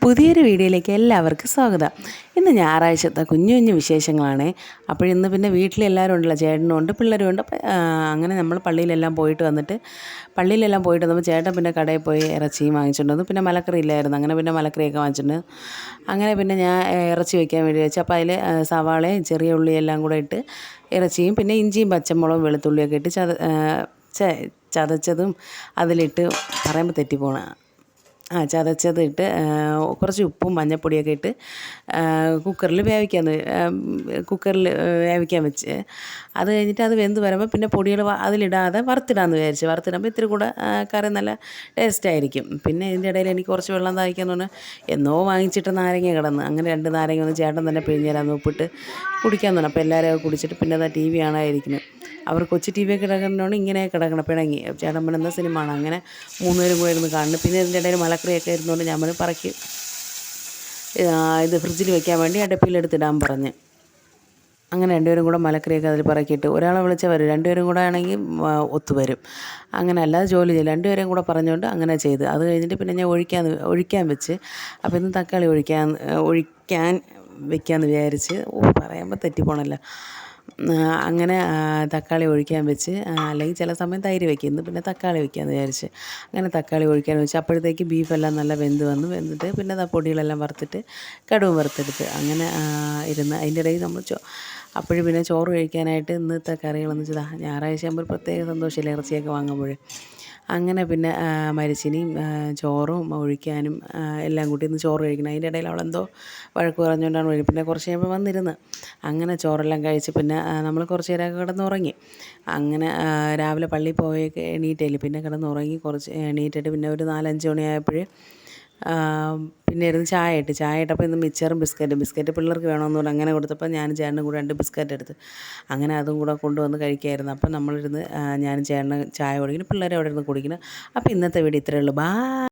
പുതിയൊരു വീഡിയോയിലേക്ക് എല്ലാവർക്കും സ്വാഗതം. ഇന്ന് ഞായറാഴ്ചത്തെ കുഞ്ഞു കുഞ്ഞു വിശേഷങ്ങളാണ്. അപ്പോഴിന്ന് പിന്നെ വീട്ടിലെല്ലാവരും ഉണ്ടല്ലോ, ചേട്ടനും ഉണ്ട് പിള്ളേരും ഉണ്ട്. അങ്ങനെ നമ്മൾ പള്ളിയിലെല്ലാം പോയിട്ട് വന്നപ്പോൾ ചേട്ടൻ പിന്നെ കടയിൽ പോയി ഇറച്ചിയും വാങ്ങിച്ചിട്ട് വന്നു. പിന്നെ മലക്കറി ഇല്ലായിരുന്നു, അങ്ങനെ പിന്നെ മലക്കറിയൊക്കെ വാങ്ങിച്ചിട്ടുണ്ട്. അങ്ങനെ പിന്നെ ഞാൻ ഇറച്ചി വയ്ക്കാൻ വേണ്ടി വെച്ചു. അപ്പോൾ അതിൽ സവാളയും ചെറിയ ഉള്ളിയും എല്ലാം കൂടെ ഇട്ട് ഇറച്ചിയും പിന്നെ ഇഞ്ചിയും പച്ചമുളകും വെളുത്തുള്ളിയൊക്കെ ഇട്ട് ചതച്ചതും അതിലിട്ട് പറയുമ്പോൾ തെറ്റിപ്പോണ ചതച്ചതിട്ട് കുറച്ച് ഉപ്പും മഞ്ഞൾപ്പൊടിയൊക്കെ ഇട്ട് കുക്കറിൽ വേവിക്കാൻ വെച്ച്. അത് കഴിഞ്ഞിട്ട് അത് വെന്ത് വരുമ്പോൾ പിന്നെ പൊടികൾ അതിലിടാതെ വറുത്തിടാമെന്ന് വിചാരിച്ചു. വറുത്തിടുമ്പോൾ ഇത്തിരി കൂടെ കറി നല്ല ടേസ്റ്റായിരിക്കും. പിന്നെ ഇതിൻ്റെ ഇടയിൽ എനിക്ക് കുറച്ച് വെള്ളം ദാഹിക്കാന്ന് പറഞ്ഞാൽ എന്നോ വാങ്ങിച്ചിട്ട് നാരങ്ങ കിടന്ന്, അങ്ങനെ 2 നാരങ്ങ ഒന്ന് ചേട്ടൻ തന്നെ പിഴിഞ്ഞ് തരാമെന്ന് ഉപ്പിട്ട് കുടിക്കാൻ തുടങ്ങി. അപ്പോൾ എല്ലാവരും കുടിച്ചിട്ട് പിന്നെ അതാ TV കാണാതിരിക്കുന്നത്. അവർ കൊച്ചു TV ഒക്കെ കിടക്കുന്നതുകൊണ്ട് ഇങ്ങനെ കിടക്കണം പിണങ്ങി. ചേട്ടൻ പിന്നെ സിനിമ ആണ്, അങ്ങനെ 3 പേരും കൂടെ ഇരുന്ന് കാണുന്നു. പിന്നെ ഇതിൻ്റെ ഇടയിൽ മലക്കറിയൊക്കെ ഇരുന്നുകൊണ്ട് ഞാൻ പറക്കി ഇത് ഫ്രിഡ്ജിൽ വെക്കാൻ വേണ്ടി അടുപ്പിലെടുത്തിടാൻ പറഞ്ഞ്. അങ്ങനെ 2 പേരും കൂടെ മലക്കറിയൊക്കെ അതിൽ പറക്കിയിട്ട് ഒരാളെ വിളിച്ചാൽ വരും, 2 പേരും കൂടെ ആണെങ്കിൽ ഒത്തുവരും. അങ്ങനെ അല്ലാതെ ജോലി ചെയ്യില്ല, 2 പേരെയും കൂടെ പറഞ്ഞുകൊണ്ട് അങ്ങനെ ചെയ്ത്. അത് കഴിഞ്ഞിട്ട് പിന്നെ ഞാൻ ഒഴിക്കാൻ വെച്ച്. അപ്പോൾ ഇന്ന് തക്കാളി ഒഴിക്കാൻ വെക്കാമെന്ന് വിചാരിച്ച്. പറയുമ്പോൾ തെറ്റിപ്പോണല്ലോ. അങ്ങനെ തക്കാളി ഒഴിക്കാൻ വെച്ച്, അല്ലെങ്കിൽ ചില സമയം തൈര് വയ്ക്കും. ഇന്ന് പിന്നെ തക്കാളി വയ്ക്കാമെന്ന് വിചാരിച്ച്. അങ്ങനെ തക്കാളി ഒഴിക്കാൻ വെച്ച്. അപ്പോഴത്തേക്ക് ബീഫെല്ലാം നല്ല വെന്നിട്ട് പിന്നെ പൊടികളെല്ലാം വറുത്തിട്ട് കടുവും വറുത്തെടുത്ത് അങ്ങനെ ഇരുന്ന്. അതിൻ്റെ ഇടയിൽ നമ്മൾ അപ്പോഴും പിന്നെ ചോറ് കഴിക്കാനായിട്ട് ഇന്നത്തെ കറികളെന്ന് വെച്ചാൽ ഞായറാഴ്ച ആകുമ്പോൾ ഒരു പ്രത്യേക സന്തോഷമില്ല, ഇറച്ചിയൊക്കെ വാങ്ങുമ്പോൾ. അങ്ങനെ പിന്നെ മരിച്ചിനിയും ചോറും ഒഴിക്കാനും എല്ലാം കൂട്ടി ഇന്ന് ചോറ് കഴിക്കണം. അതിൻ്റെ ഇടയിൽ അവളെന്തോ വഴക്ക് പറഞ്ഞുകൊണ്ടാണ് വരും. പിന്നെ കുറച്ച് കഴിയുമ്പോൾ വന്നിരുന്ന് അങ്ങനെ ചോറെല്ലാം കഴിച്ച് പിന്നെ നമ്മൾ കുറച്ച് നേരമൊക്കെ കിടന്നുറങ്ങി. അങ്ങനെ രാവിലെ പള്ളിയിൽ പോയി എണീറ്റില്ല, പിന്നെ കിടന്നുറങ്ങി. കുറച്ച് എണീറ്റിട്ട് പിന്നെ ഒരു 4-5 മണിയായപ്പോൾ പിന്നെ ഇരുന്ന് ചായ ഇട്ടപ്പോൾ ഇന്ന് മിച്ചറും ബിസ്ക്കറ്റ് പിള്ളേർക്ക് വേണമെന്ന് പറഞ്ഞ് അങ്ങനെ കൊടുത്തപ്പോൾ ഞാനും ചേട്ടനും കൂടെ 2 ബിസ്ക്കറ്റ് എടുത്ത് അങ്ങനെ അതും കൂടെ കൊണ്ടുവന്ന് കഴിക്കായിരുന്നു. അപ്പം നമ്മളിരുന്ന് ഞാനും ചേട്ടനും ചായ കുടിക്കുന്നു, പിള്ളേരെ അവിടെ ഇരുന്ന് കുടിക്കുന്നു. അപ്പോൾ ഇന്നത്തെ വീഡിയോ ഇത്രയേ ഉള്ളൂ.